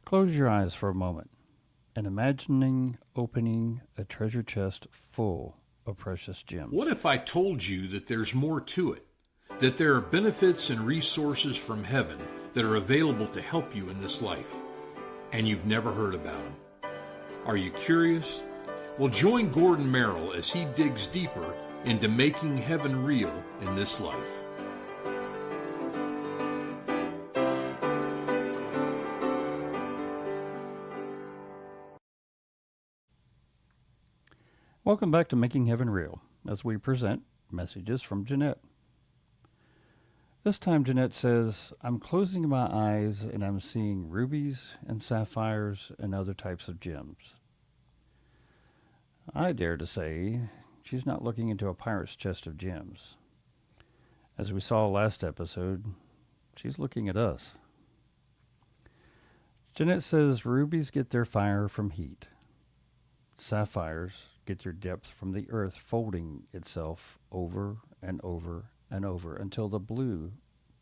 Close your eyes for a moment and imagining opening a treasure chest full of precious gems. What if I told you that there's more to it? That there are benefits and resources from heaven that are available to help you in this life, and you've never heard about them? Are you curious? Well, join Gordon Merrill as he digs deeper into making heaven real in this life. Welcome back to Making Heaven Real, as we present messages from Jeannette. This time Jeannette says, I'm closing my eyes and I'm seeing rubies and sapphires and other types of gems. I dare to say she's not looking into a pirate's chest of gems. As we saw last episode, she's looking at us. Jeannette says rubies get their fire from heat. Sapphires get their depth from the earth folding itself over and over and over until the blue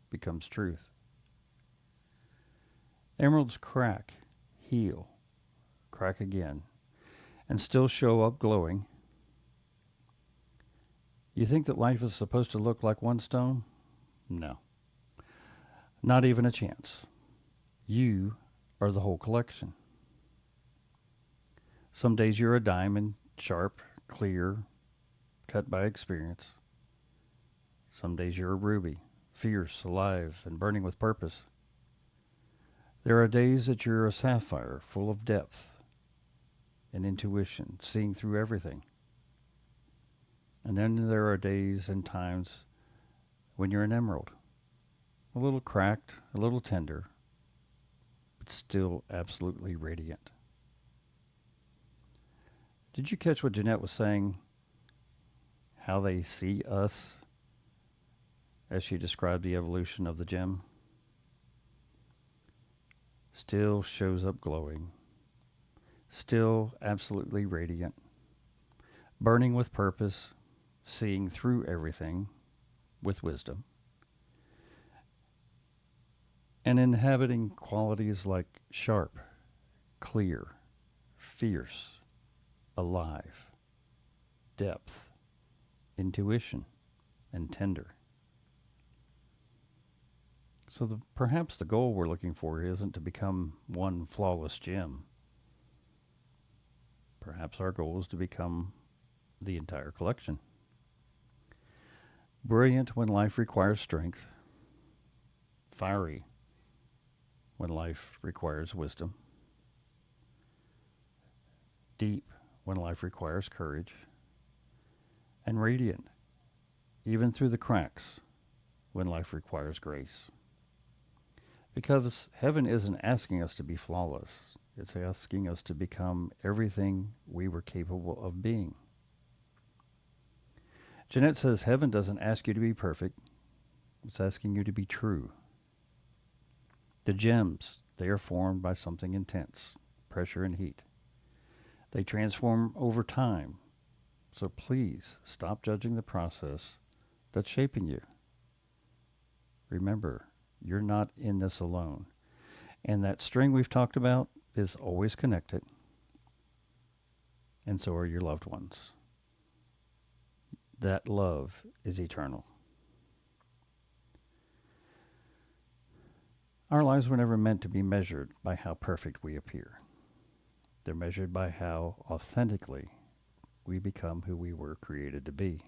becomes truth. Emeralds crack, heal, crack again, and still show up glowing. You think that life is supposed to look like one stone? No. Not even a chance. You are the whole collection. Some days you're a diamond, sharp, clear, cut by experience. Some days you're a ruby, fierce, alive, and burning with purpose. There are days that you're a sapphire, full of depth and intuition, seeing through everything. And then there are days and times when you're an emerald, a little cracked, a little tender, but still absolutely radiant. Did you catch what Jeannette was saying? How they see us as she described the evolution of the gem? Still shows up glowing. Still absolutely radiant. Burning with purpose. Seeing through everything with wisdom. And inhabiting qualities like sharp, clear, fierce, alive, depth, intuition, and tender. So perhaps the goal we're looking for isn't to become one flawless gem. Perhaps our goal is to become the entire collection. Brilliant when life requires strength. Fiery when life requires wisdom. Deep when life requires courage, and radiant, even through the cracks, when life requires grace. Because heaven isn't asking us to be flawless, it's asking us to become everything we were capable of being. Jeannette says heaven doesn't ask you to be perfect, it's asking you to be true. The gems, they are formed by something intense, pressure and heat. They transform over time. So please stop judging the process that's shaping you. Remember, you're not in this alone. And that string we've talked about is always connected. And so are your loved ones. That love is eternal. Our lives were never meant to be measured by how perfect we appear. They're measured by how authentically we become who we were created to be.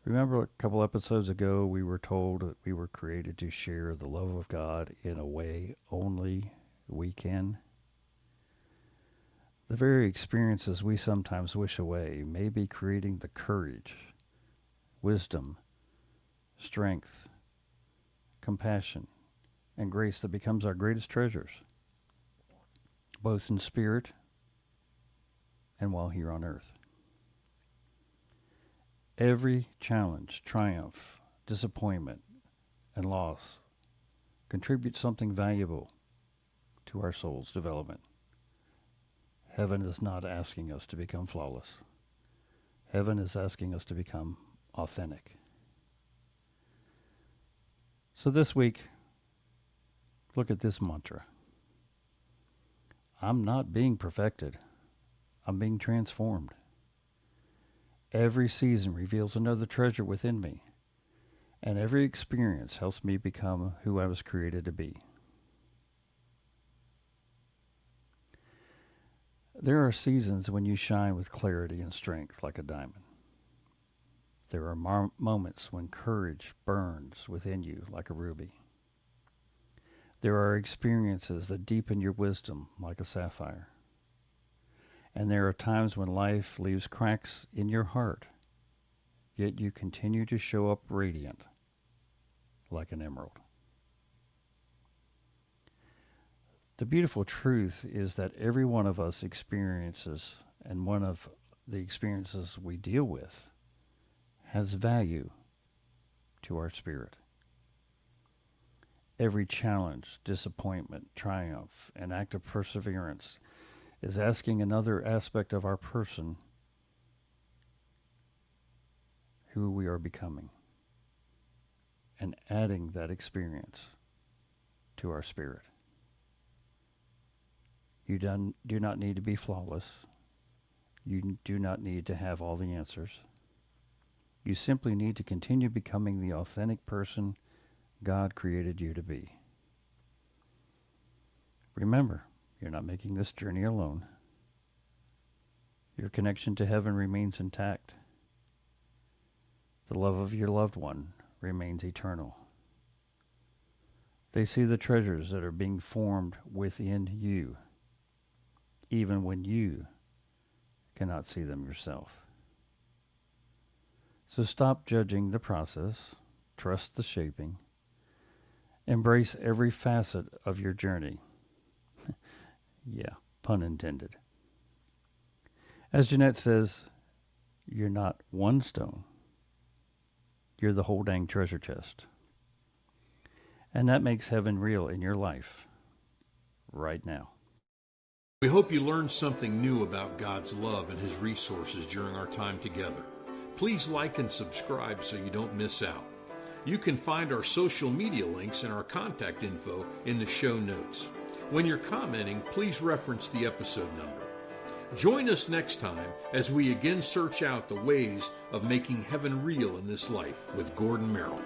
Remember a couple episodes ago we were told that we were created to share the love of God in a way only we can? The very experiences we sometimes wish away may be creating the courage, wisdom, strength, compassion, and grace that becomes our greatest treasures, both in spirit and while here on earth. Every challenge, triumph, disappointment, and loss contributes something valuable to our soul's development. Heaven is not asking us to become flawless. Heaven is asking us to become authentic. So this week, look at this mantra. I'm not being perfected. I'm being transformed. Every season reveals another treasure within me, and every experience helps me become who I was created to be. There are seasons when you shine with clarity and strength like a diamond. There are moments when courage burns within you like a ruby. There are experiences that deepen your wisdom like a sapphire. And there are times when life leaves cracks in your heart, yet you continue to show up radiant like an emerald. The beautiful truth is that every one of us experiences, and one of the experiences we deal with, has value to our spirit. Every challenge, disappointment, triumph, and act of perseverance is asking another aspect of our person who we are becoming and adding that experience to our spirit. You do not need to be flawless. You do not need to have all the answers. You simply need to continue becoming the authentic person God created you to be. Remember, you're not making this journey alone. Your connection to heaven remains intact. The love of your loved one remains eternal. They see the treasures that are being formed within you, even when you cannot see them yourself. So stop judging the process, trust the shaping, embrace every facet of your journey. Yeah, pun intended. As Jeannette says, you're not one stone. You're the whole dang treasure chest. And that makes heaven real in your life right now. We hope you learned something new about God's love and His resources during our time together. Please like and subscribe so you don't miss out. You can find our social media links and our contact info in the show notes. When you're commenting, please reference the episode number. Join us next time as we again search out the ways of making heaven real in this life with Gordon Merrill.